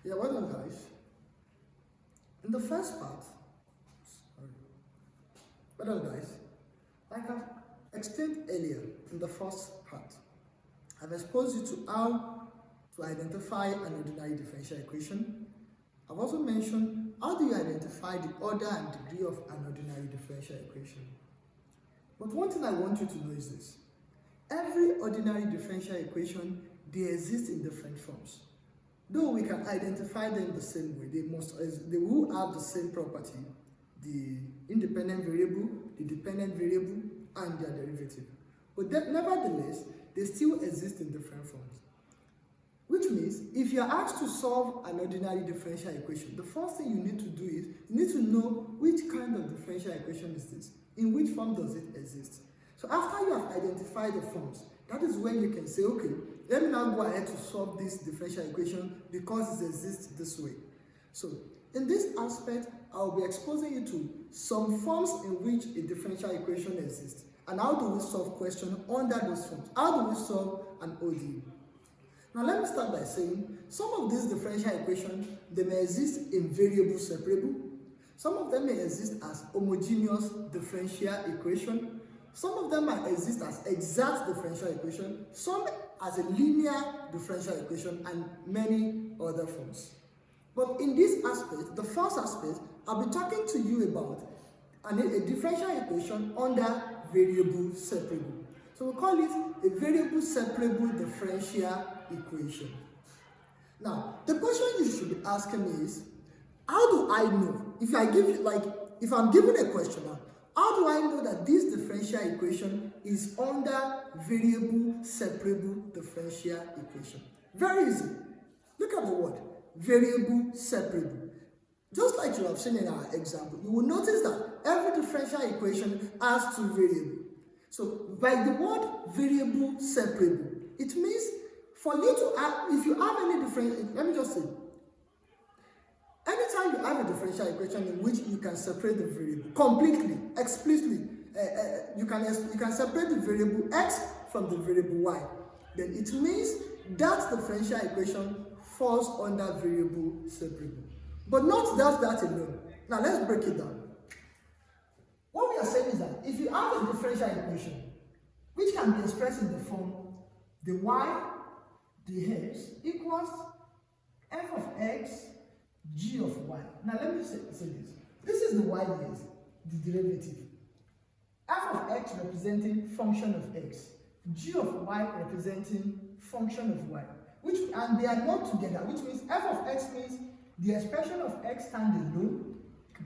Yeah, well done, guys. In the first part, well done, guys. Like I've explained earlier in the first part, I've exposed you to how to identify an ordinary differential equation. I've also mentioned how do you identify the order and degree of an ordinary differential equation. But one thing I want you to know is this. Every ordinary differential equation, they exist in different forms. Though we can identify them the same way, they will have the same property, the independent variable, the dependent variable, and their derivative. But nevertheless, they still exist in different forms. Which means, if you are asked to solve an ordinary differential equation, the first thing you need to do is, you need to know which kind of differential equation is this, in which form does it exist. So after you have identified the forms, that is when you can say, okay, let me now go ahead to solve this differential equation because it exists this way. So in this aspect, I'll be exposing you to some forms in which a differential equation exists. And how do we solve questions under those forms? How do we solve an ODE? Now let me start by saying, some of these differential equations, they may exist in variable separable. Some of them may exist as homogeneous differential equation. Some of them might exist as exact differential equation, some as a linear differential equation, and many other forms. But in this aspect, the first aspect, I'll be talking to you about a differential equation under variable separable. So we call it a variable separable differential equation. Now, the question you should be asking me is, how do I know? If I'm given a question now, how do I know that this differential equation is under variable separable differential equation? Very easy. Look at the word, variable separable. Just like you have seen in our example, you will notice that every differential equation has two variables. So by the word variable separable, it means for you to have, if you have any differential, let me just say, anytime you have a differential equation in which you can separate the variable completely, explicitly, you can separate the variable x from the variable y, then it means that differential equation falls under variable separable. But not that alone. Now let's break it down. What we are saying is that if you have a differential equation which can be expressed in the form the y dx equals f of x g of y. Now let me say this. This is the y dx, the derivative. F of x representing function of x, g of y representing function of y. And they are not together, which means f of x means the expression of x stand alone,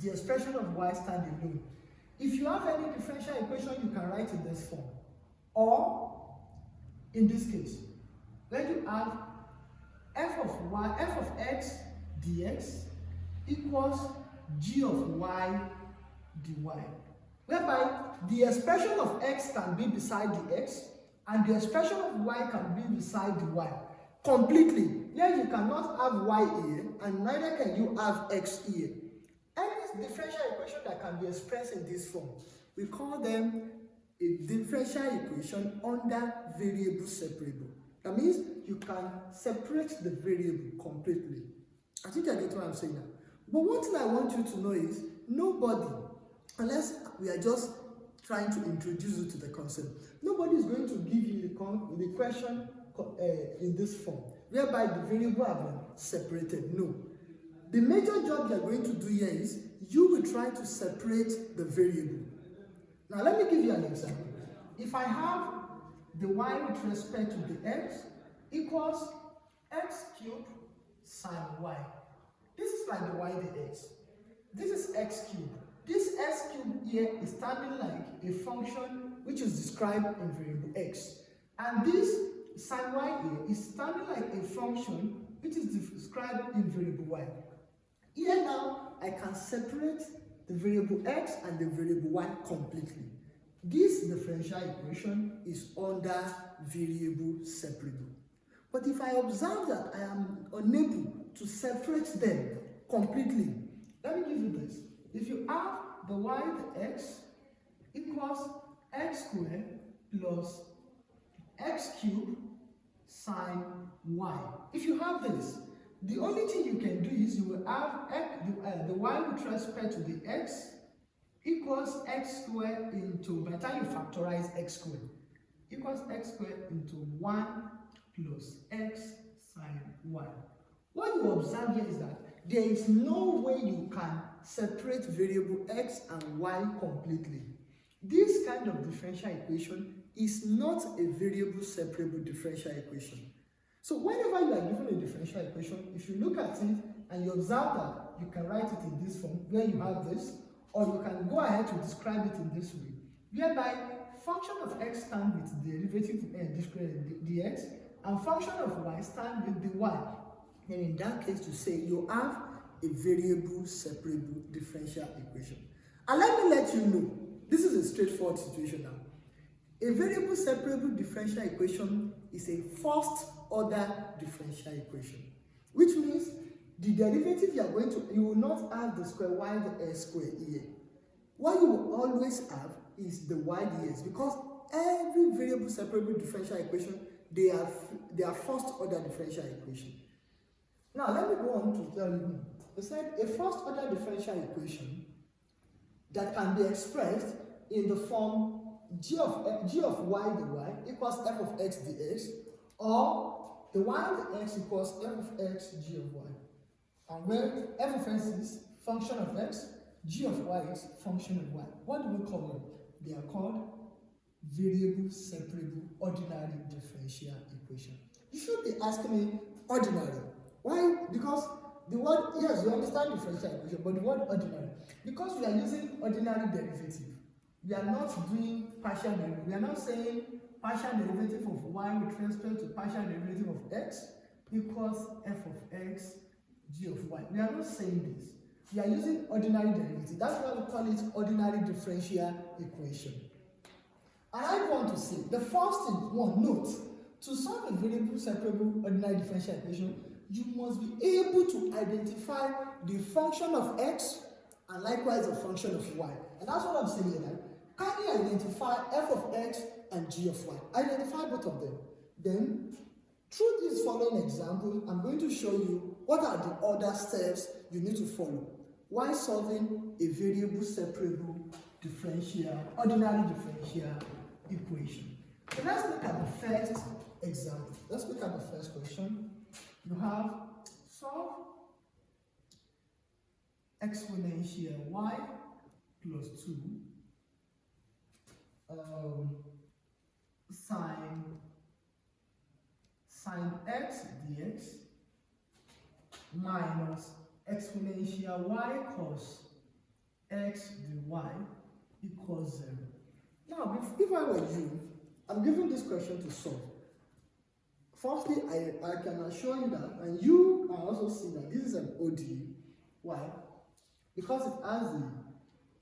the expression of y stand alone. If you have any differential equation, you can write in this form. Or, in this case, let you have f of x dx equals g of y dy. Whereby the expression of x can be beside the x and the expression of y can be beside the y. Completely. Here you cannot have y here and neither can you have x here. Any differential equation that can be expressed in this form, we call them a differential equation under variable separable. That means you can separate the variable completely. I think I get what I'm saying now. But one thing I want you to know is, nobody, unless we are just trying to introduce you to the concept, nobody is going to give you the question in this form, whereby the variable have been separated. No. The major job you are going to do here is, you will try to separate the variable. Now let me give you an example. If I have the y with respect to the x equals x cubed sine y. This is like the y dx. This is x cubed. This x cubed here is standing like a function which is described in variable x. And this sine y here is standing like a function which is described in variable y. Here now, I can separate the variable x and the variable y completely. This differential equation is under variable separable. But if I observe that I am unable to separate them completely, let me give you this. If you have the y dx equals x squared plus x cubed sine y. If you have this, the only thing you can do is you will have the y with respect to the x equals x squared into, by the time you factorize x squared, equals x squared into 1 plus x sine y. What you observe here is that there is no way you can separate variable x and y completely. This kind of differential equation is not a variable separable differential equation. So whenever you are given a differential equation, if you look at it and you observe that you can write it in this form where you have this, or you can go ahead to describe it in this way, whereby function of x stand with derivative dx and function of y stand with the y. And in that case, to say you have a variable separable differential equation. And let me let you know, this is a straightforward situation now. A variable separable differential equation is a first order differential equation, which means the derivative you will not have the square y the x squared here. What you will always have is the y dx, because every variable separable differential equation, they are first order differential equation. Now let me go on to tell you, it's like a first order differential equation that can be expressed in the form g of y dy equals f of x dx, or the y and the x equals f of x g of y, and where f of x is function of x, g of y is function of y. What do we call them? They are called variable separable ordinary differential equation. You should be asking me ordinary. Why? Because the word, yes, you understand differential equation, but the word ordinary, because we are using ordinary derivative. We are not doing partial derivative. We are not saying partial derivative of y with respect to partial derivative of x equals f of x g of y. We are not saying this. We are using ordinary derivative. That's why we call it ordinary differential equation. And I want to say, the first thing, note, to solve a variable separable ordinary differential equation, you must be able to identify the function of x and likewise the function of y. And that's what I'm saying here now. Can you identify f of x and g of y? Identify both of them. Then, through this following example, I'm going to show you what are the other steps you need to follow while solving a variable separable ordinary differential equation. So let's look at the first example. Let's look at the first question. You have solve exponential y plus 2 sine x dx minus exponential y cos x dy equals 0. Now, if I were you, I'm giving this question to solve. Firstly, I can assure you that, and you can also see that this is an ODE. Why? Because it has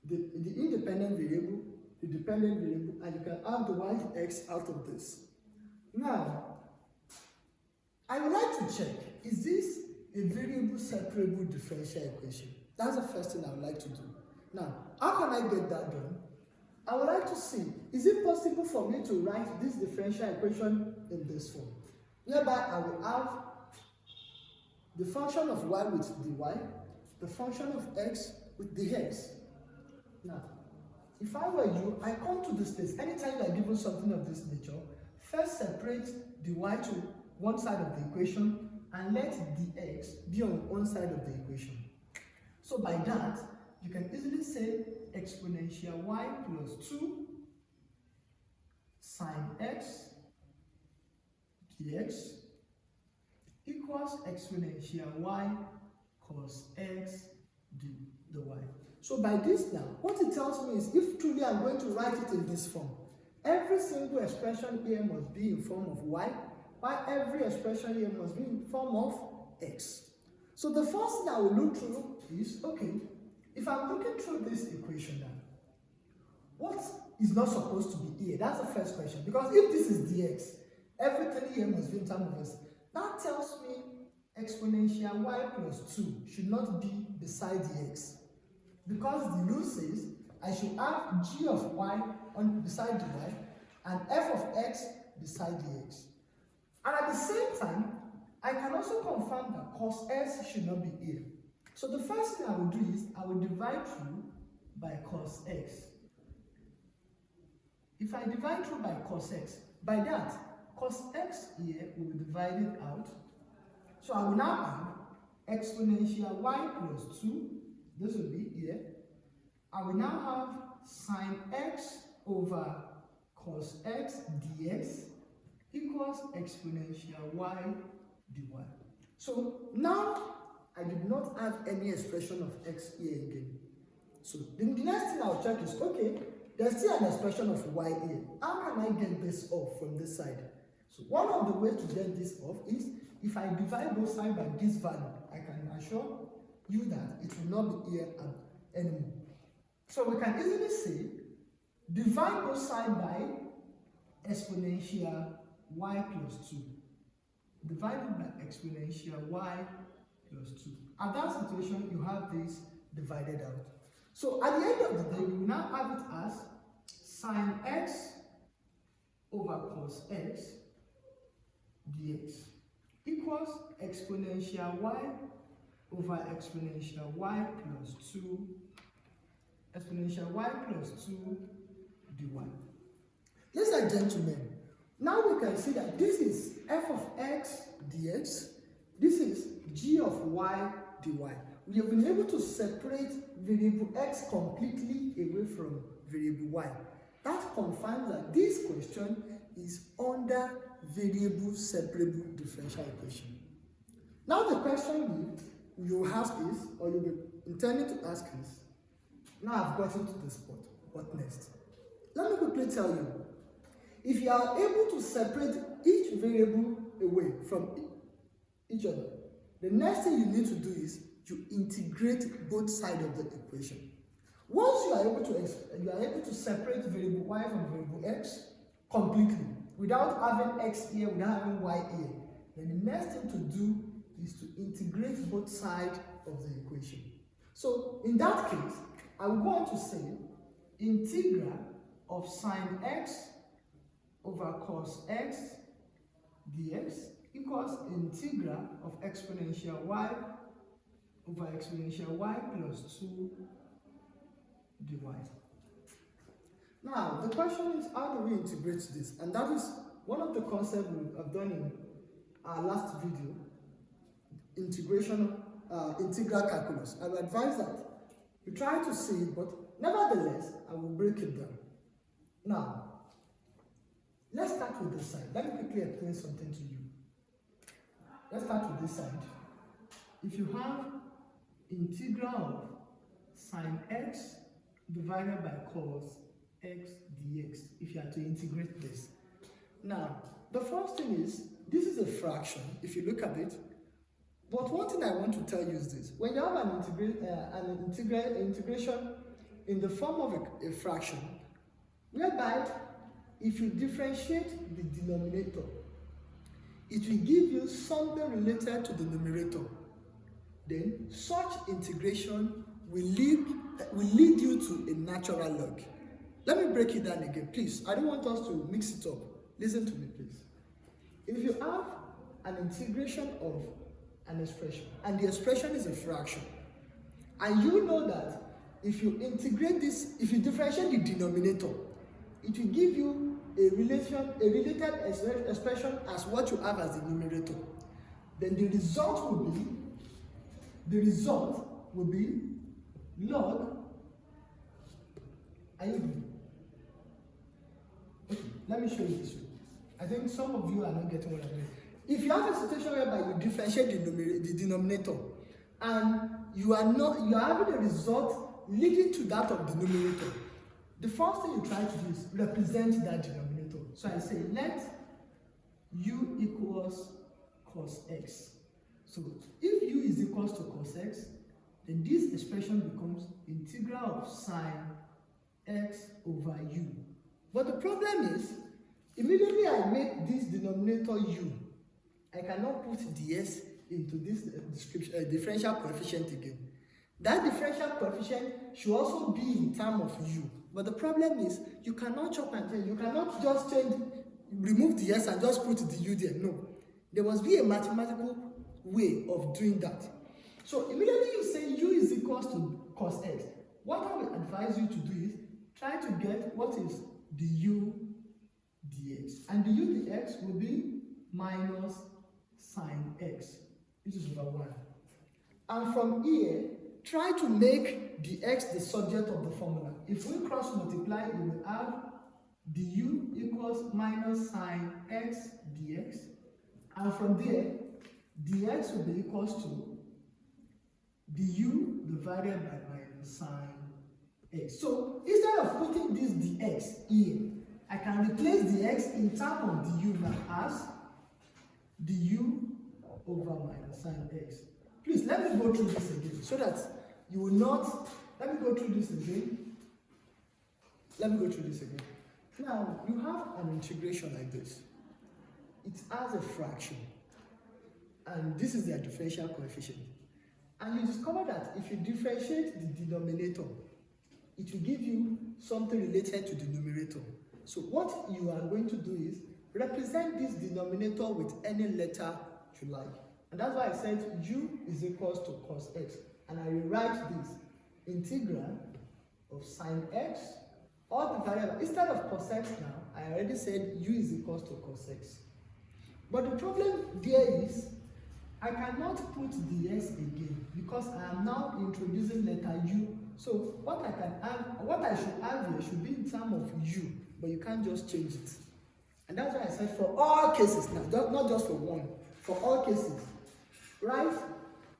the independent variable, the dependent variable, and you can have the y x out of this. Now, I would like to check, is this a variable separable differential equation? That's the first thing I would like to do. Now, how can I get that done? I would like to see, is it possible for me to write this differential equation in this form? Whereby I will have the function of y with dy, the function of x with dx. Now, if I were you, I come to this place. Anytime you are given something of this nature, first separate dy to one side of the equation and let dx be on one side of the equation. So by that, you can easily say exponential y plus 2 sine x dx equals exponential y cos x dy. So by this now, what it tells me is if truly I'm going to write it in this form, every single expression here must be in form of y, while every expression here must be in form of x. So the first thing I will look through is, okay, if I'm looking through this equation now, what is not supposed to be here? That's the first question. Because if this is dx, everything here must be in terms of x. That tells me exponential y plus 2 should not be beside dx. Because the rule says I should have g of y beside dy and f of x beside dx. And at the same time, I can also confirm that cos x should not be here. So the first thing I will do is I will divide through by cos x. If I divide through by cos x, by that, cos x here will be divided out. So I will now have exponential y plus 2, this will be here. I will now have sine x over cos x dx equals exponential y dy. So now I did not have any expression of x here again. So the next thing I'll check is, okay, there's still an expression of y here. How can I get this off from this side? So one of the ways to get this off is if I divide both sides by this value, I can assure you that it will not be here anymore. So we can easily say divide both sides by exponential y plus 2 divided by exponential y plus 2. At that situation, you have this divided out. So at the end of the day, we will now have it as sine x over cos x dx equals exponential y over exponential y plus 2 exponential y plus 2 dy. Ladies and gentlemen, now we can see that this is f of x dx, this is g of y dy. We have been able to separate variable x completely away from variable y. That confirms that this question is under variable separable differential equation. Now the question you ask is, or you'll be intending to ask is, now I've gotten to the spot, what next? Let me quickly tell you, if you are able to separate each variable away from each other, the next thing you need to do is you integrate both sides of the equation. Once you are able to separate variable y from variable x completely, without having x here, without having y here, then the next thing to do is to integrate both sides of the equation. So in that case, I will go on to say integral of sine x over cos x dx equals integral of exponential y over exponential y plus 2 dy. Now, the question is, how do we integrate this? And that is one of the concepts we have done in our last video, integral calculus. I will advise that you try to see it, but nevertheless, I will break it down. Now, let's start with this side. Let me quickly explain something to you. Let's start with this side. If you have integral of sine x divided by cos x dx, if you are to integrate this. Now, the first thing is, this is a fraction, if you look at it. But one thing I want to tell you is this. When you have an integration in the form of a fraction, whereby if you differentiate the denominator, it will give you something related to the numerator. Then such integration will lead you to a natural log. Let me break it down again, please. I don't want us to mix it up. Listen to me, please. If you have an integration of an expression, and the expression is a fraction, and you know that if you integrate this, if you differentiate the denominator, it will give you a related expression as what you have as the numerator. Then the result will be log. Are you agree? Okay, let me show you this way. I think some of you are not getting what I mean. If you have a situation whereby you differentiate the denominator, and you are having a result leading to that of the numerator, the first thing you try to do is represent that denominator. So I say let u equals cos x. So if u is equals to cos x, then this expression becomes integral of sine x over u. But the problem is, immediately I make this denominator u, I cannot put ds into this differential coefficient again. That differential coefficient should also be in terms of u. But the problem is, you cannot chop and change. You cannot just remove the s and just put the u there. No. There must be a mathematical way of doing that. So immediately you say u is equals to cos x. What I will advise you to do is try to get what is du dx. And du dx will be minus sine x, which is over 1. And from here, try to make dx the subject of the formula. If we cross multiply, you will have du equals minus sine x dx. And from there, dx will be equals to du divided by minus sine x. So instead of putting this dx here, I can replace dx in terms of du now as du over minus sine x. Please let me go through this again so that you will not. Let me go through this again. Now you have an integration like this. It has a fraction, and this is their differential coefficient. And you discover that if you differentiate the denominator, it will give you something related to the numerator. So what you are going to do is represent this denominator with any letter you like. And that's why I said u is equals to cos x. And I rewrite this integral of sine x, all the variables. Instead of cos x now, I already said u is equals to cos x. But the problem there is, I cannot put ds again because I am now introducing letter u. So what I should have here should be in terms of u, but you can't just change it. And that's why I said for all cases now, not just for one, for all cases, right?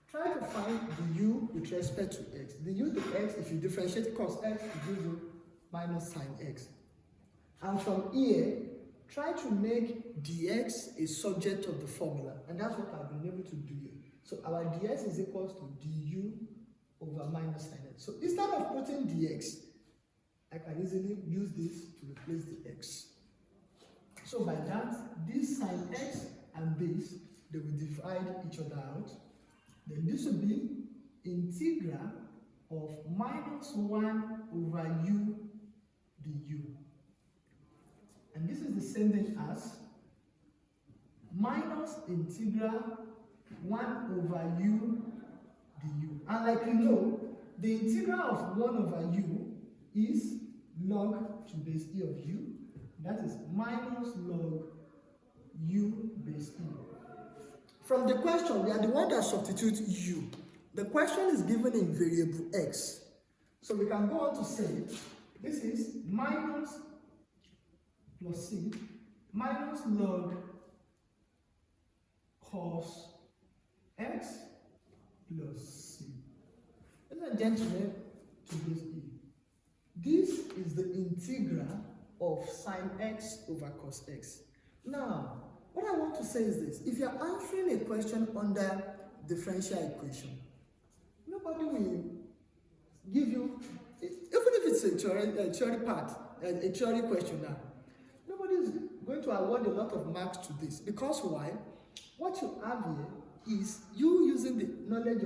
Try to find the u with respect to x. The u to x, if you differentiate cos x, it gives you minus sine x. And from here, try to make dx a subject of the formula, and that's what I've been able to do here. So our dx is equals to du over minus sine x. So instead of putting dx, I can easily use this to replace the x. So by that, this sine x and this, they will divide each other out. Then this will be integral of minus 1 over u du. And this is the same thing as minus integral 1 over u du. And like you know, the integral of 1 over u is log to base e of u. That is minus log u base e. From the question, we are the one that substitutes u. The question is given in variable x. So we can go on to say, this is minus plus c minus log cos x plus c. Ladies and gentlemen, to base e. This is the integral of sine x over cos x. Now, what I want to say is this. If you are answering a question under differential equation, nobody will give you, even if it's a theory question now, nobody is going to award a lot of marks to this. Because why? What you have here is you using the knowledge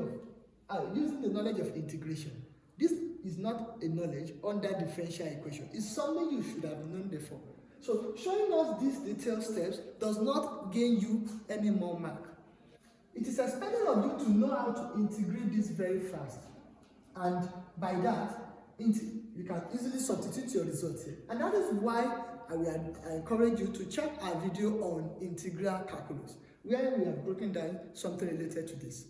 of integration. This is not a knowledge under differential equation. It's something you should have known before. So showing us these detailed steps does not gain you any more mark. It is expected of you to know how to integrate this very fast. And by that, you can easily substitute your results here. And that is why I encourage you to check our video on integral calculus, where we have broken down something related to this.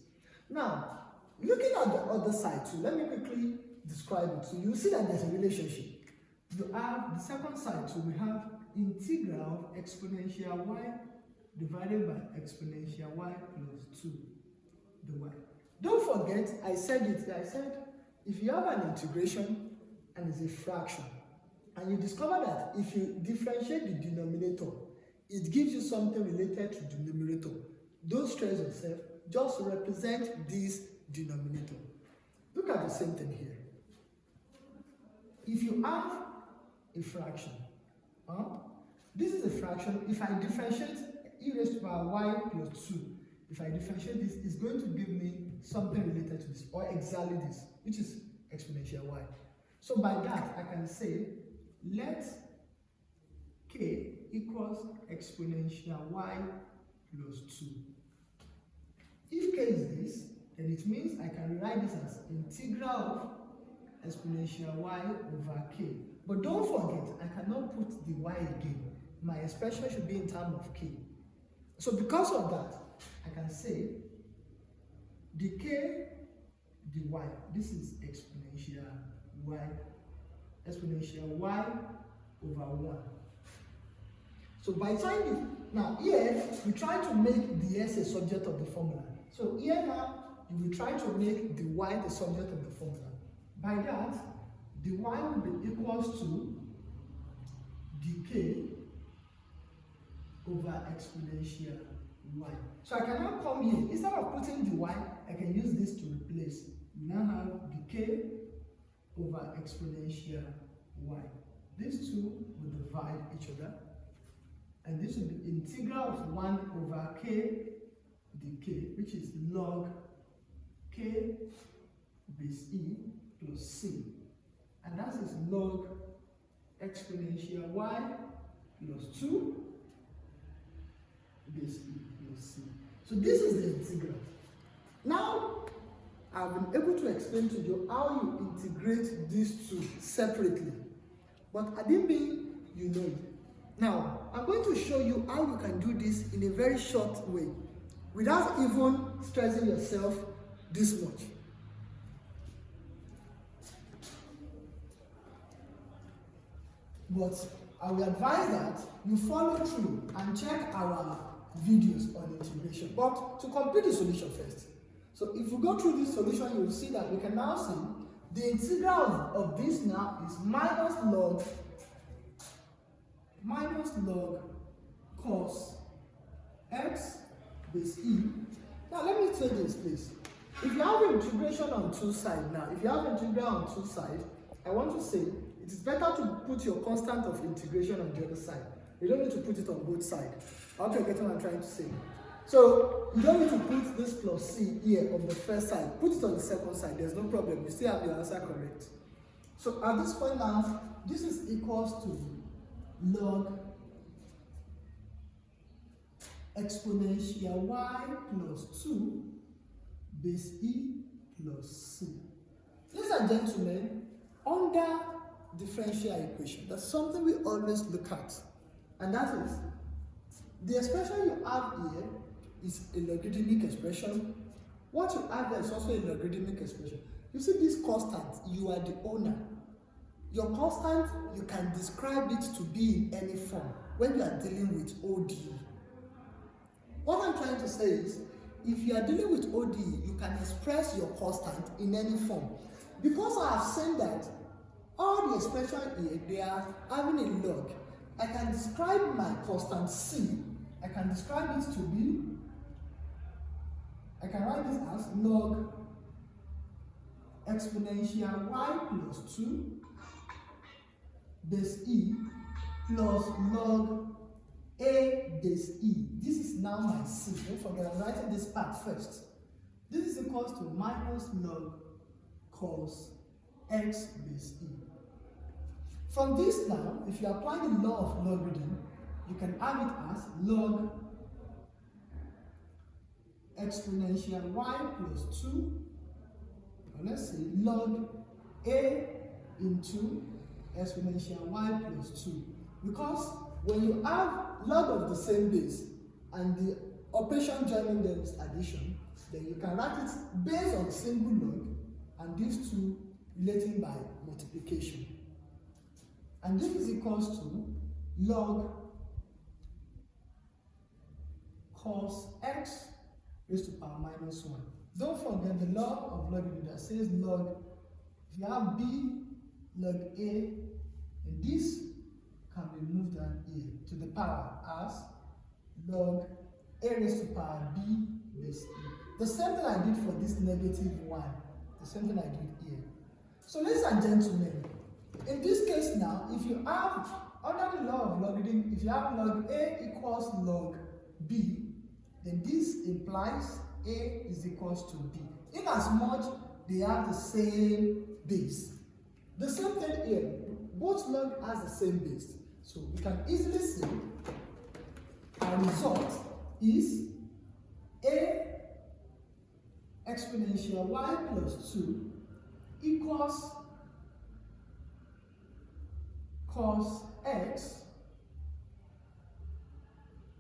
Now, looking at the other side too, let me quickly describe it. So you see that there's a relationship. You have the second side, so we have integral of exponential y divided by exponential y plus 2 the y. Don't forget, I said if you have an integration and it's a fraction, and you discover that if you differentiate the denominator, it gives you something related to the numerator. Don't stress yourself, just represent this denominator. Look at the same thing here. If you have a fraction, this is a fraction. If I differentiate e raised to power y plus 2, if I differentiate this, it's going to give me something related to this, or exactly this, which is exponential y. So by that, I can say, let k equals exponential y plus 2. If k is this, then it means I can rewrite this as integral of exponential y over k. But don't forget, I cannot put the y again. My expression should be in terms of k. So because of that, I can say dk dy, this is exponential y over 1. So by trying it, now here, we try to make the s a subject of the formula. So here now, you will try to make the y the subject of the formula. By that, the y will be equals to dk over exponential y. So I can now come here, instead of putting the y, I can use this to replace. We now have dk over exponential y. These two will divide each other, and this will be integral of 1 over k dk, which is log k base e plus c, and that is log exponential y plus 2 base e plus c. So this is the integral. Now I've been able to explain to you how you integrate these two separately, but I didn't mean you know it. Now I'm going to show you how you can do this in a very short way without even stressing yourself this much. But I will advise that you follow through and check our videos on integration. But to complete the solution first. So if we go through this solution, you will see that we can now see the integral of this now is minus log cos x base e. Now let me say this, please. If you have integration on two sides now, if you have integral on two sides, I want to say it is better to put your constant of integration on the other side. You don't need to put it on both sides. I hope you're getting what I'm trying to say. So you don't need to put this plus c here on the first side. Put it on the second side. There's no problem. You still have your answer correct. So at this point now, this is equals to log exponential y plus 2 base e plus c. Ladies and gentlemen, under differential equation, that's something we always look at, and that is the expression you have here is a logarithmic expression. What you have there is also a logarithmic expression. You see this constant, you are the owner. Your constant, you can describe it to be in any form when you are dealing with ODE. What I'm trying to say is, if you are dealing with ODE, you can express your constant in any form. Because I have said that all the expressions here, they are having a log. I can describe my constant c. I can describe it to be, I can write this as log exponential y plus 2 base e plus log a base e. This is now my c. Don't forget, I'm writing this part first. This is equals to minus log cos x base e. From this now, if you apply the law of logarithm, you can have it as log exponential y plus 2, or let's say log a into exponential y plus 2. Because when you have log of the same base and the operation joining them is addition, then you can write it based on single log and these two relating by multiplication. And this is equals to log cos x raised to power minus 1. Don't forget the law of logarithm that says log, if you have b log a, and this can be moved down here to the power as log a raised to power b base e. The same thing I did for this negative 1, the same thing I did here. So ladies and gentlemen, in this case now, if you have, under the law of logarithm, if you have log a equals log b, then this implies a is equals to b. In as much they have the same base. The same thing here, both log has the same base. So we can easily see our result is a exponential y plus 2 equals cos x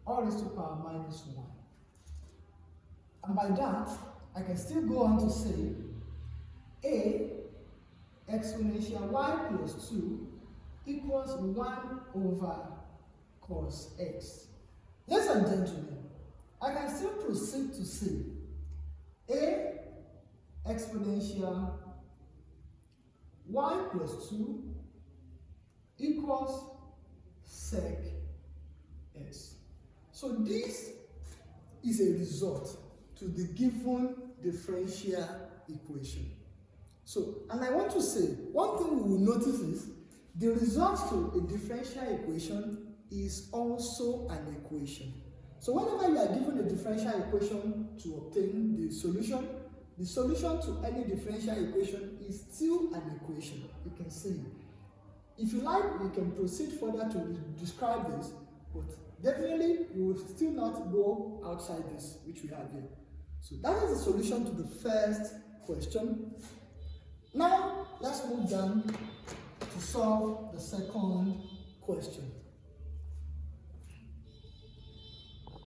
all raised to power minus 1. And by that, I can still go on to say a exponential y plus 2 equals 1 over cos x. Ladies and gentlemen, I can still proceed to say a exponential y plus 2 equals sec x. So this is a result to the given differential equation. So, and I want to say, one thing we will notice is the result to a differential equation is also an equation. So whenever you are given a differential equation to obtain the solution to any differential equation is still an equation. You can see. If you like, you can proceed further to describe this, but definitely you will still not go outside this, which we have here. So that is the solution to the first question. Now, let's move down to solve the second question.